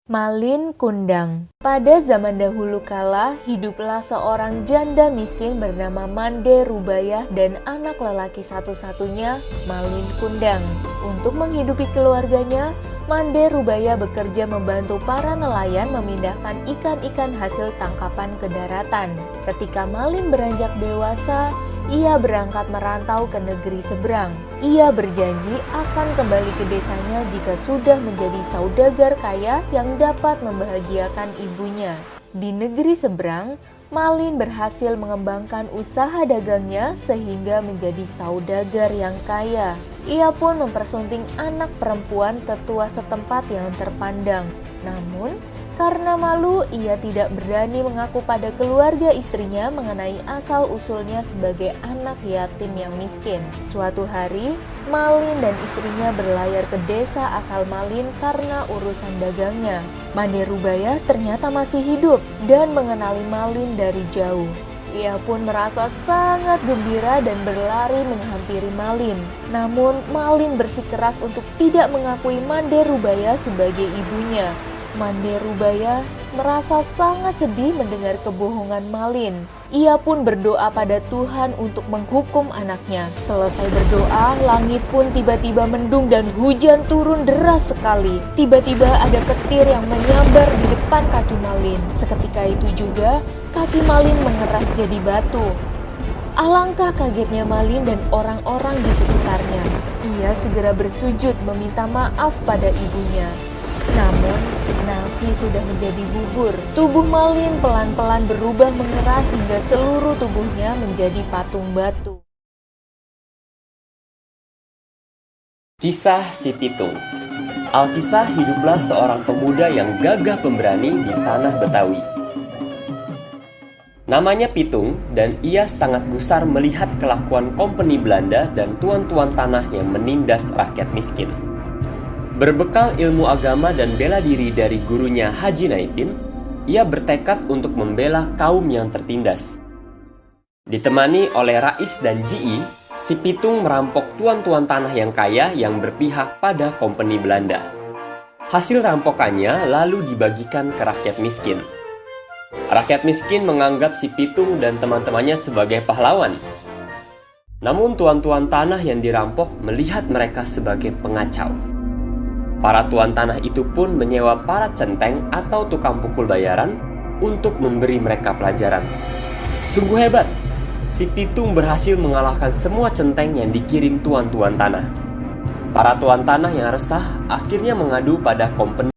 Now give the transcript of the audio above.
Malin Kundang. Pada zaman dahulu kala, hiduplah seorang janda miskin bernama Mande Rubayah dan anak lelaki satu-satunya, Malin Kundang. Untuk menghidupi keluarganya, Mande Rubayah bekerja membantu para nelayan memindahkan ikan-ikan hasil tangkapan ke daratan. Ketika Malin beranjak dewasa, ia berangkat merantau ke negeri seberang. Ia berjanji akan kembali ke desanya jika sudah menjadi saudagar kaya yang dapat membahagiakan ibunya. Di negeri seberang, Malin berhasil mengembangkan usaha dagangnya sehingga menjadi saudagar yang kaya. Ia pun mempersunting anak perempuan tetua setempat yang terpandang. Namun, karena malu, ia tidak berani mengaku pada keluarga istrinya mengenai asal-usulnya sebagai anak yatim yang miskin. Suatu hari, Malin dan istrinya berlayar ke desa asal Malin karena urusan dagangnya. Mande Rubayah ternyata masih hidup dan mengenali Malin dari jauh. Ia pun merasa sangat gembira dan berlari menghampiri Malin. Namun, Malin bersikeras untuk tidak mengakui Mande Rubayah sebagai ibunya. Mande Rubayah merasa sangat sedih mendengar kebohongan Malin. Ia pun berdoa pada Tuhan untuk menghukum anaknya. Selesai berdoa, langit pun tiba-tiba mendung dan hujan turun deras sekali. Tiba-tiba ada petir yang menyambar di depan kaki Malin. Seketika itu juga, kaki Malin mengeras jadi batu. Alangkah kagetnya Malin dan orang-orang di sekitarnya. Ia segera bersujud meminta maaf pada ibunya. Namun, nasi sudah menjadi bubur. Tubuh Malin pelan-pelan berubah mengeras hingga seluruh tubuhnya menjadi patung batu. Kisah si Pitung. Alkisah hiduplah seorang pemuda yang gagah pemberani di tanah Betawi. Namanya Pitung dan ia sangat gusar melihat kelakuan kompeni Belanda dan tuan-tuan tanah yang menindas rakyat miskin. Berbekal ilmu agama dan bela diri dari gurunya Haji Naipin, ia bertekad untuk membela kaum yang tertindas. Ditemani oleh Rais dan Ji, si Pitung merampok tuan-tuan tanah yang kaya yang berpihak pada kompeni Belanda. Hasil rampokannya lalu dibagikan ke rakyat miskin. Rakyat miskin menganggap si Pitung dan teman-temannya sebagai pahlawan. Namun tuan-tuan tanah yang dirampok melihat mereka sebagai pengacau. Para tuan tanah itu pun menyewa para centeng atau tukang pukul bayaran untuk memberi mereka pelajaran. Sungguh hebat, si Pitung berhasil mengalahkan semua centeng yang dikirim tuan-tuan tanah. Para tuan tanah yang resah akhirnya mengadu pada kompeni